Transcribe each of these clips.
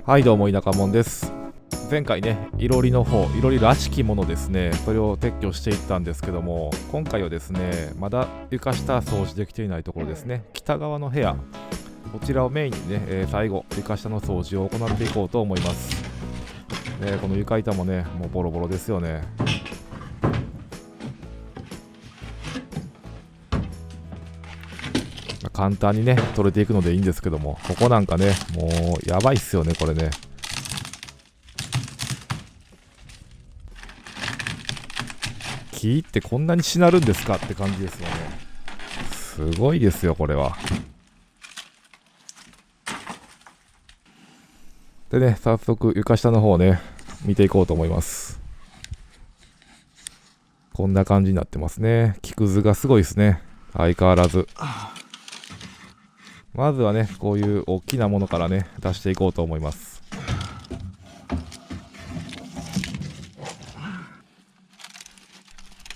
はいどうも田舎もんです。前回ねいろりの方いろりらしきものですね、それを撤去していったんですけども、今回はですねまだ床下掃除できていないところですね、北側の部屋、こちらをメインにね、最後床下の掃除を行っていこうと思います。この床板もねもうボロボロですよね。簡単にね取れていくのでいいんですけども、ここなんかねもうやばいっすよねこれね。木ってこんなにしなるんですかって感じですよね。すごいですよこれは。でね、早速床下の方をね見ていこうと思います。こんな感じになってますね。木くずがすごいですね、相変わらず。まずはねこういう大きなものからね出していこうと思います。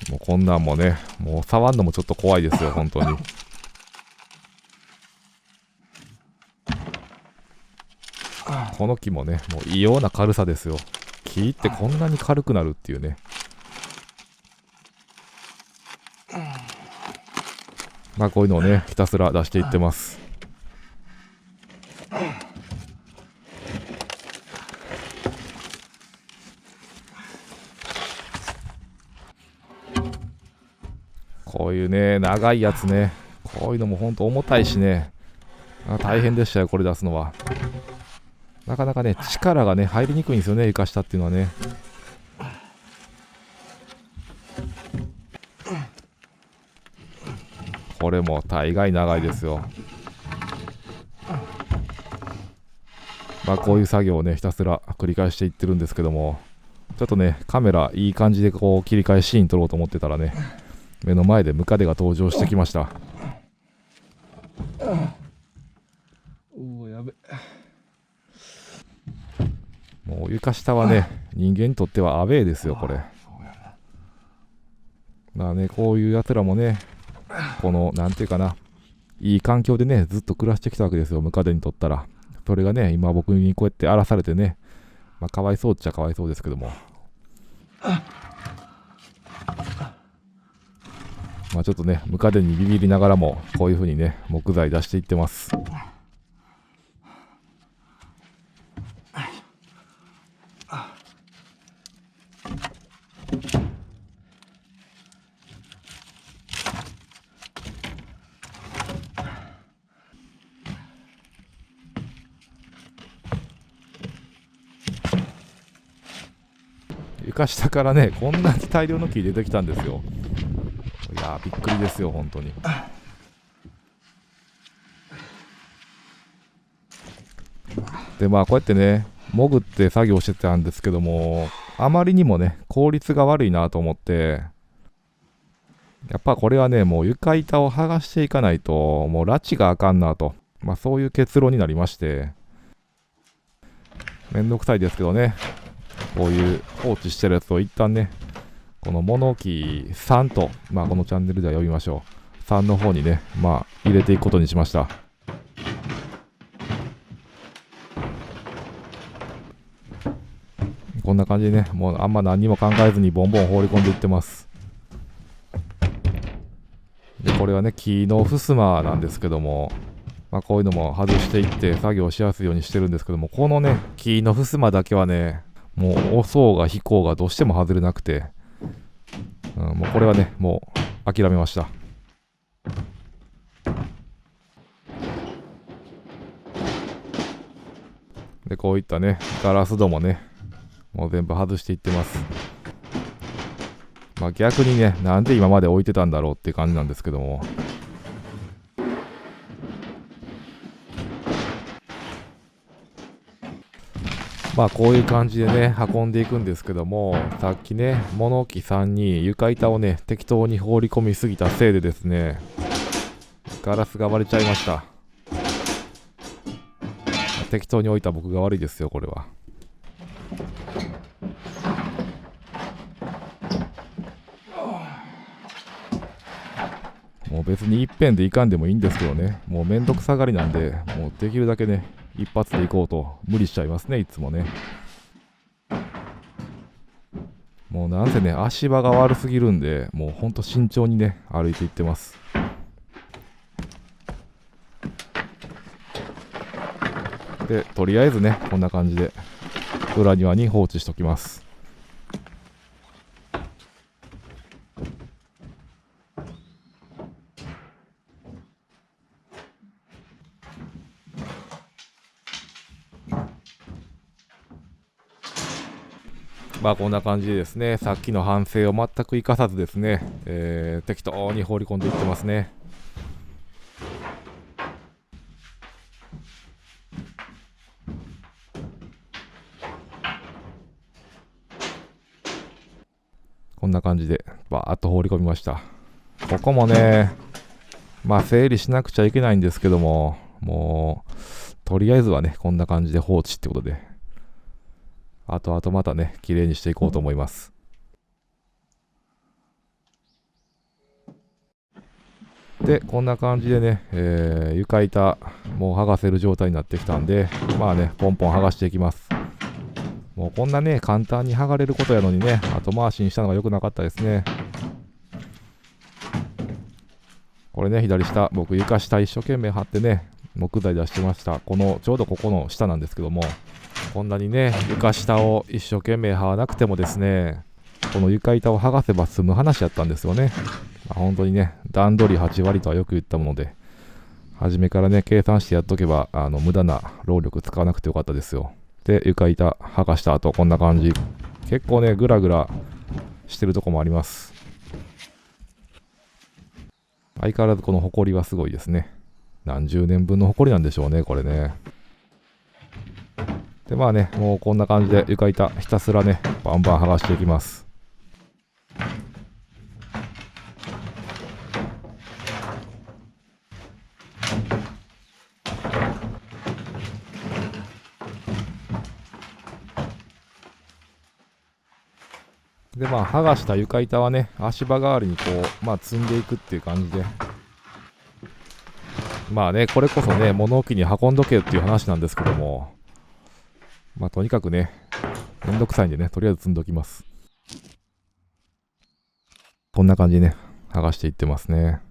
もうこんなんもねもう触んのもちょっと怖いですよ本当に。この木もねもう異様な軽さですよ。木ってこんなに軽くなるっていうね。まあこういうのをねひたすら出していってます。こういうね長いやつね、こういうのもほんと重たいしね、大変でしたよこれ出すのは。なかなかね力がね入りにくいんですよね床下っていうのはね。これも大概長いですよ。まあこういう作業をねひたすら繰り返していってるんですけども、ちょっとねカメラいい感じでこう切り替えシーン撮ろうと思ってたらね、目の前でムカデが登場してきました。おお、やべ。もう床下はね人間にとってはアウェーですよこれ。だからねこういうやつらもねこのなんていうかないい環境でねずっと暮らしてきたわけですよムカデにとったら。それがね今僕にこうやって荒らされてね、まあかわいそうっちゃかわいそうですけども、まあちょっとねムカデにビビりながらもこういう風にね木材出していってます。床下からねこんなに大量の木出てきたんですよ。いやーびっくりですよ本当に。でまあこうやってね潜って作業してたんですけども、あまりにもね効率が悪いなと思って、やっぱこれはねもう床板を剥がしていかないともう拉致があかんなと、まあそういう結論になりまして、めんどくさいですけどね、こういう放置してるやつを一旦ねこの物置3と、まあこのチャンネルでは呼びましょう、3の方にねまあ入れていくことにしました。こんな感じでねもうあんま何にも考えずにボンボン放り込んでいってます。でこれはね木の襖なんですけども、まあ、こういうのも外していって作業しやすいようにしてるんですけども、このね木の襖だけはねもう押そうが引こうがどうしても外れなくて、もうこれはねもう諦めました。でこういったねガラス戸もねもう全部外していってます。まあ逆にねなんで今まで置いてたんだろうって感じなんですけども、まあこういう感じでね運んでいくんですけども、さっきね物置さんに床板をね適当に放り込みすぎたせいでですねガラスが割れちゃいました。適当に置いた僕が悪いですよこれは。もう別に一遍でいかんでもいいんですけどね、もうめんどくさがりなんでもうできるだけね一発で行こうと無理しちゃいますね、いつもね。もうなんせね、足場が悪すぎるんで、もうほんと慎重にね、歩いていってます。で、とりあえずね、こんな感じで裏庭に放置しときます。まあこんな感じでですね、さっきの反省を全く生かさずですね、適当に放り込んでいってますね。こんな感じでバーッと放り込みました。ここもね、まあ整理しなくちゃいけないんですけども、もうとりあえずはね、こんな感じで放置ってことで、あとあとまたね、綺麗にしていこうと思います。で、こんな感じでね、床板もう剥がせる状態になってきたんで、まあね、ポンポン剥がしていきます。もうこんなね、簡単に剥がれることやのにね、後回しにしたのが良くなかったですね。これね、左下、僕床下一生懸命貼ってね、木材出してました。この、ちょうどここの下なんですけども、こんなにね、床下を一生懸命貼らなくてもですね、この床板を剥がせば済む話やったんですよね。まあ、本当にね、段取り8割とはよく言ったもので、初めからね、計算してやっとけば、無駄な労力使わなくてよかったですよ。で、床板剥がした後、こんな感じ。結構ね、グラグラしてるとこもあります。相変わらずこのホコリはすごいですね。何十年分のホコリなんでしょうね、これね。で、まあね、もうこんな感じで床板ひたすらね、バンバン剥がしていきます。で、まあ、剥がした床板はね、足場代わりにこう、まあ、積んでいくっていう感じで。まあね、これこそね、物置に運んどけっていう話なんですけども、まあ、とにかくね、めんどくさいんでね、とりあえず積んどきます。こんな感じでね、剥がしていってますね。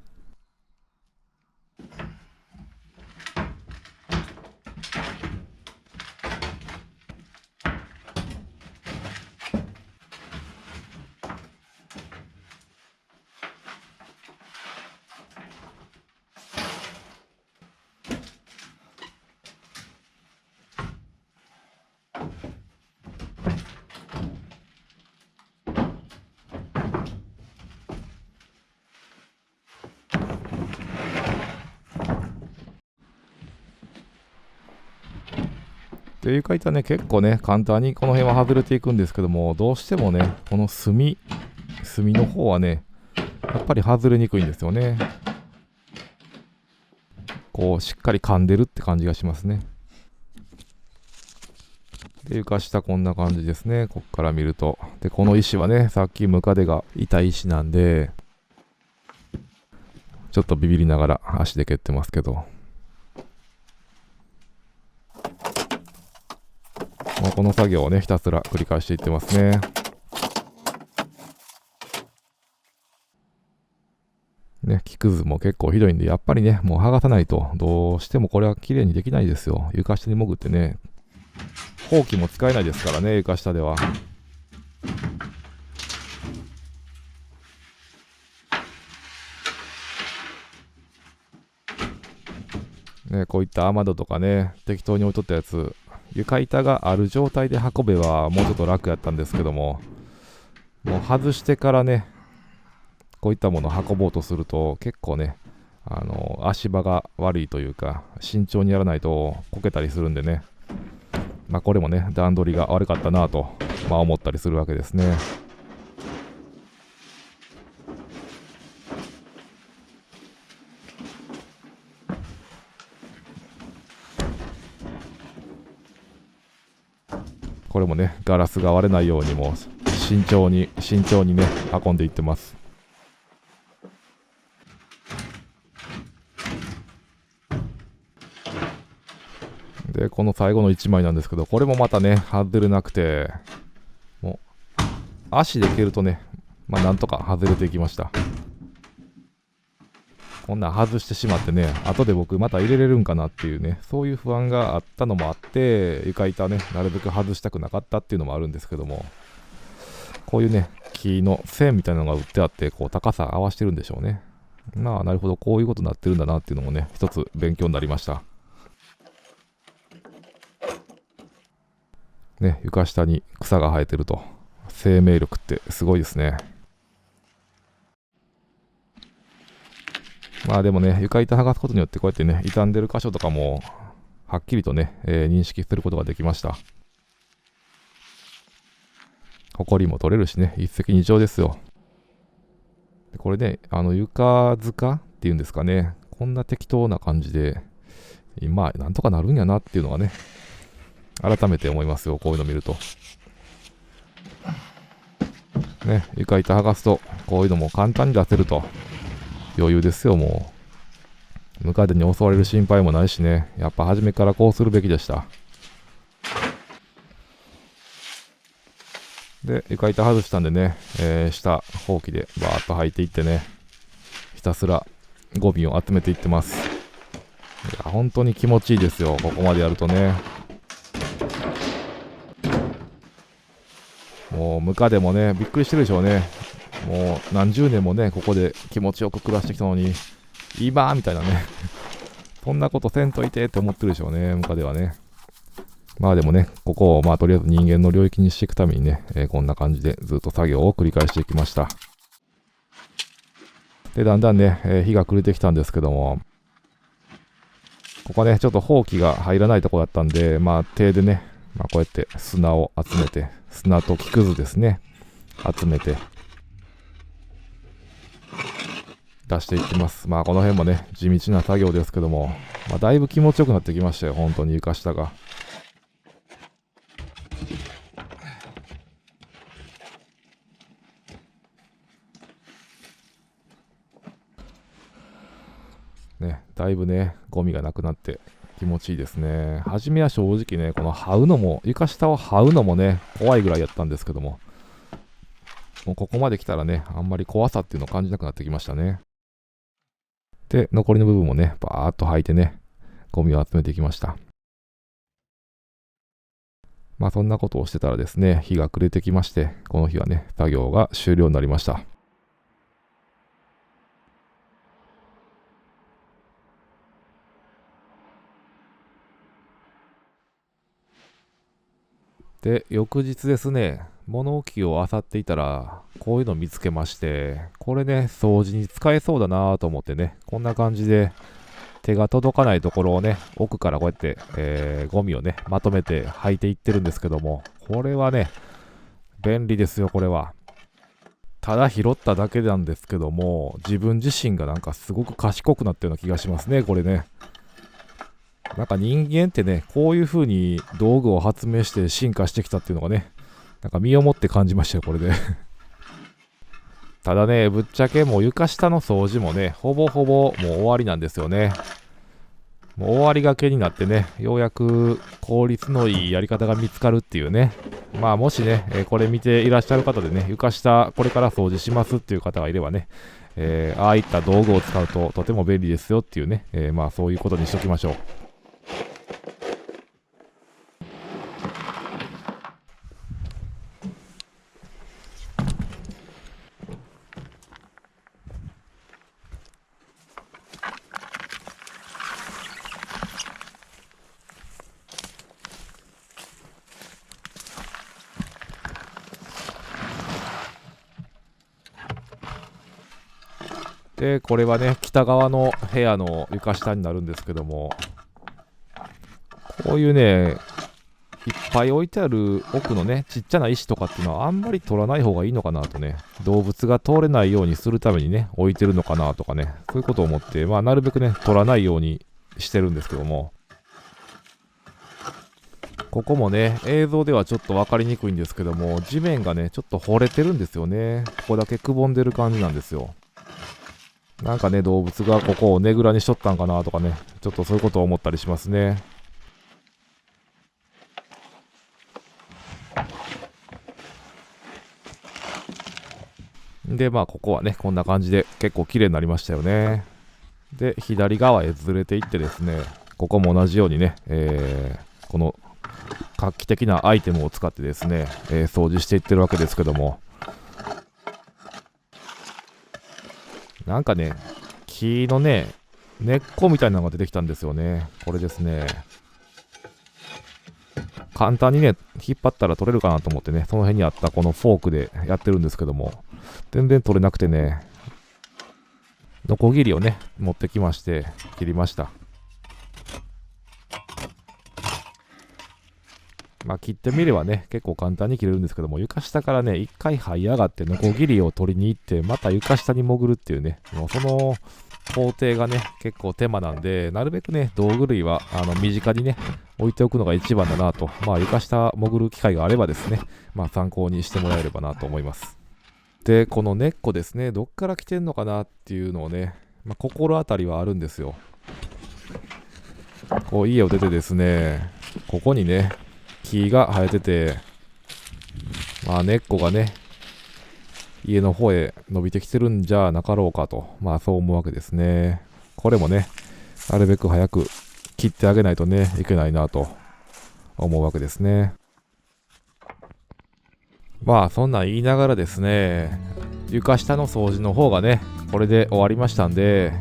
で、床板ね、結構ね、簡単にこの辺は外れていくんですけども、どうしてもね、この隅の方はね、やっぱり外れにくいんですよね。こう、しっかり噛んでるって感じがしますね。で、床下こんな感じですね。こっから見ると。で、この石はね、さっきムカデがいた石なんで、ちょっとビビりながら足で蹴ってますけど。もうこの作業をね、ひたすら繰り返していってますね。ね、木くずも結構ひどいんで、やっぱりね、もう剥がさないと、どうしてもこれは綺麗にできないですよ。床下に潜ってね、ほうきも使えないですからね、床下では。ね、こういった雨戸とかね、適当に置いとったやつ、床板がある状態で運べばもうちょっと楽やったんですけども、もう外してからね、こういったものを運ぼうとすると結構ね、足場が悪いというか、慎重にやらないとこけたりするんでね、まあこれもね、段取りが悪かったなぁと、まあ思ったりするわけですね。これもね、ガラスが割れないようにも慎重にね、運んでいってます。で、この最後の1枚なんですけど、これもまたね、外れなくて、もう、足で蹴るとね、まあなんとか外れていきました。こんなん外してしまってね、後で僕また入れれるんかなっていうね、そういう不安があったのもあって、床板ね、なるべく外したくなかったっていうのもあるんですけども、こういうね、木の線みたいなのが売ってあって、こう高さ合わせてるんでしょうね。まあ、なるほど、こういうことになってるんだなっていうのもね、一つ勉強になりました。ね、床下に草が生えてると、生命力ってすごいですね。まあでもね、床板剥がすことによってこうやってね、傷んでる箇所とかも、はっきりとね、認識することができました。ホコリも取れるしね、一石二鳥ですよ。でこれね、床塚っていうんですかね、こんな適当な感じで、まあ、なんとかなるんやなっていうのがね、改めて思いますよ、こういうの見ると。ね、床板剥がすと、こういうのも簡単に出せると、余裕ですよ、もう。ムカデに襲われる心配もないしね、やっぱ初めからこうするべきでした。で、床板外したんでね、下、ほうきでバーッと履いていってね、ひたすらゴミを集めていってます。いや、本当に気持ちいいですよ、ここまでやるとね。もうムカデもね、びっくりしてるでしょうね。もう何十年もね、ここで気持ちよく暮らしてきたのに、今みたいなね、そんなことせんといてって思ってるでしょうね、ムカデはね。まあでもね、ここをまあとりあえず人間の領域にしていくためにね、こんな感じでずっと作業を繰り返していきました。で、だんだんね、日が暮れてきたんですけども、ここね、ちょっとほうきが入らないとこだったんで、まあ手でね、まあこうやって砂を集めて、砂と木くずですね、集めて、出していきます。まあこの辺もね、地道な作業ですけども、まあだいぶ気持ちよくなってきましたよ、本当に床下が。ね、だいぶね、ゴミがなくなって気持ちいいですね。初めは正直ね、この這うのも、床下を這うのもね、怖いぐらいやったんですけども、もうここまで来たらね、あんまり怖さっていうのを感じなくなってきましたね。で、残りの部分もね、バーっと履いてね、ゴミを集めていきました。まあそんなことをしてたらですね、日が暮れてきまして、この日はね、作業が終了になりました。で、翌日ですね、物置を漁っていたら、こういうの見つけまして、これね、掃除に使えそうだなと思ってね、こんな感じで、手が届かないところをね、奥からこうやって、ゴミをね、まとめて履いていってるんですけども、これはね、便利ですよ、これは。ただ拾っただけなんですけども、自分自身がなんかすごく賢くなったような気がしますね、これね。なんか人間ってね、こういう風に道具を発明して進化してきたっていうのがね、なんか身をもって感じましたよ、これで。ただね、ぶっちゃけもう床下の掃除もね、ほぼほぼもう終わりなんですよね。もう終わりがけになってね、ようやく効率のいいやり方が見つかるっていうね。まあもしね、これ見ていらっしゃる方でね、床下これから掃除しますっていう方がいればね、ああいった道具を使うととても便利ですよっていうね、まあそういうことにしときましょう。で、これはね、北側の部屋の床下になるんですけども、こういうね、いっぱい置いてある奥のね、ちっちゃな石とかっていうのはあんまり取らない方がいいのかなとね、動物が通れないようにするためにね、置いてるのかなとかね、そういうことを思って、まあ、なるべくね、取らないようにしてるんですけども、ここもね、映像ではちょっと分かりにくいんですけども、地面がね、ちょっと掘れてるんですよね。ここだけくぼんでる感じなんですよ。なんかね、動物がここをねぐらにしとったんかなとかね、ちょっとそういうことを思ったりしますね。で、まあここはね、こんな感じで結構綺麗になりましたよね。で、左側へずれていってですね、ここも同じようにね、この画期的なアイテムを使ってですね、掃除していってるわけですけども、なんかね、木のね、根っこみたいなのが出てきたんですよね。これですね。簡単にね、引っ張ったら取れるかなと思ってね、その辺にあったこのフォークでやってるんですけども、全然取れなくてね、ノコギリをね、持ってきまして、切りました。まあ切ってみればね、結構簡単に切れるんですけども、床下からね、一回這い上がってノコギリを取りに行って、また床下に潜るっていうね、もうその工程がね、結構手間なんで、なるべくね、道具類は身近にね、置いておくのが一番だなと、まあ床下潜る機会があればですね、まあ参考にしてもらえればなと思います。で、この根っこですね、どっから来てんのかなっていうのをね、まあ、心当たりはあるんですよ。こう家を出てですね、ここにね、木が生えてて、まあ根っこがね、家の方へ伸びてきてるんじゃなかろうかと、まあそう思うわけですね。これもね、なるべく早く切ってあげないとね、いけないなと思うわけですね。まあそんなん言いながらですね、床下の掃除の方がね、これで終わりましたんで、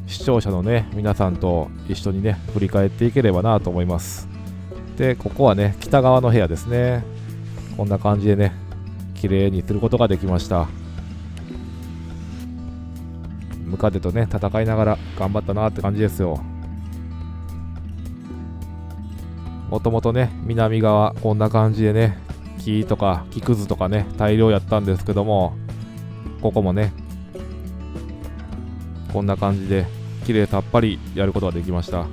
視聴者のね、皆さんと一緒にね、振り返っていければなと思います。で、ここはね、北側の部屋ですね。こんな感じでね、綺麗にすることができました。ムカデとね、戦いながら頑張ったなって感じですよ。もともとね、南側こんな感じでね、木とか木くずとかね、大量やったんですけども、ここもね、こんな感じで綺麗さっぱりやることができました。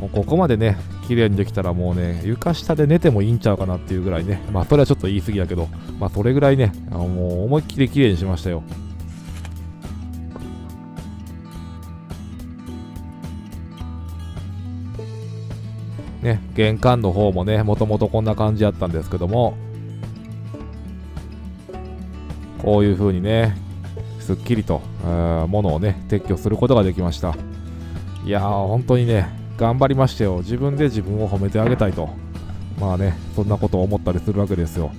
もうここまでね、綺麗にできたらもうね、床下で寝てもいいんちゃうかなっていうぐらいね、まあそれはちょっと言い過ぎだけど、まあそれぐらいね、もう思いっきり綺麗にしましたよ。ね、玄関の方もね、もともとこんな感じやったんですけども、こういう風にね、すっきりと物をね、撤去することができました。いやー、本当にね、頑張りましたよ。自分で自分を褒めてあげたいと。まあね、そんなことを思ったりするわけですよ。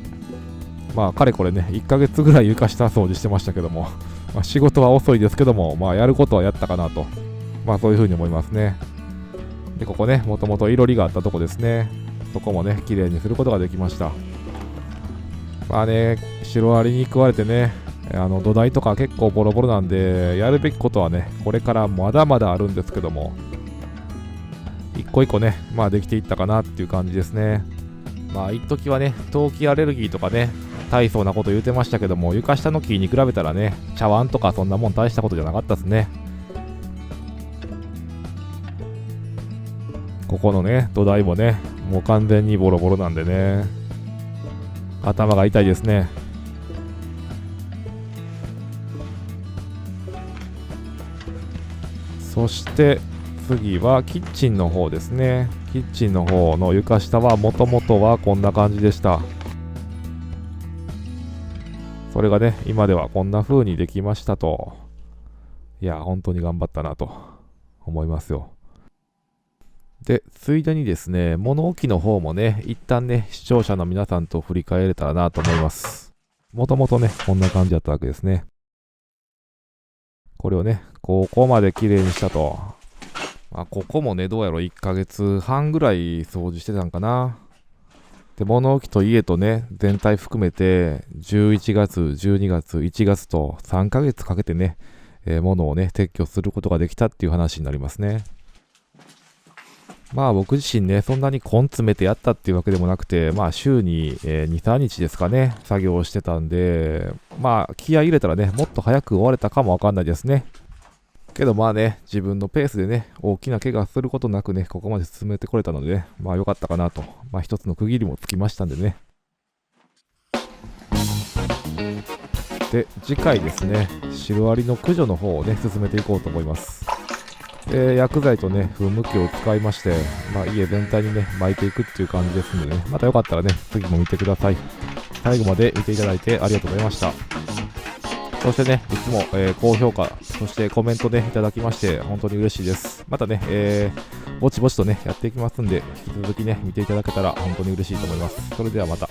まあ、かれこれね、1ヶ月ぐらい床下掃除してましたけども、まあ、仕事は遅いですけども、まあ、やることはやったかなと。まあ、そういう風に思いますね。で、ここね、もともといろりがあったとこですね。そこもね、綺麗にすることができました。まあね、シロアリに食われてね、土台とか結構ボロボロなんで、やるべきことはね、これからまだまだあるんですけども、一個一個ね、まあできていったかなっていう感じですね。まあ一時はね、陶器アレルギーとかね、大層なこと言うてましたけども、床下の木に比べたらね、茶碗とかそんなもん大したことじゃなかったですね。ここのね、土台もね、もう完全にボロボロなんでね、頭が痛いですね。そして次はキッチンの方ですね。キッチンの方の床下はもともとはこんな感じでした。それがね、今ではこんな風にできましたと。いや、本当に頑張ったなと思いますよ。で、ついでにですね、物置の方もね、一旦ね、視聴者の皆さんと振り返れたらなと思います。もともとね、こんな感じだったわけですね。これをね、ここまで綺麗にしたと。まあ、ここもね、どうやろ、1ヶ月半ぐらい掃除してたんかな。で、物置と家とね、全体含めて、11月、12月、1月と3ヶ月かけてね、物をね、撤去することができたっていう話になりますね。まあ僕自身ね、そんなに根詰めてやったっていうわけでもなくて、まあ週に、2、3日ですかね、作業をしてたんで、まあ気合い入れたらね、もっと早く終われたかもわかんないですね。けどまあね、自分のペースでね、大きな怪我することなくね、ここまで進めてこれたのでね、まあ良かったかなと。まあ一つの区切りもつきましたんでね。で、次回ですね、シロアリの駆除の方をね、進めていこうと思います。薬剤とね、噴霧器を使いまして、まあ、家全体にね、巻いていくっていう感じですんでね、またよかったらね、次も見てください。最後まで見ていただいてありがとうございました。そしてね、いつも、高評価、そしてコメントね、いただきまして、本当に嬉しいです。またね、ぼちぼちとね、やっていきますんで、引き続きね、見ていただけたら本当に嬉しいと思います。それではまた。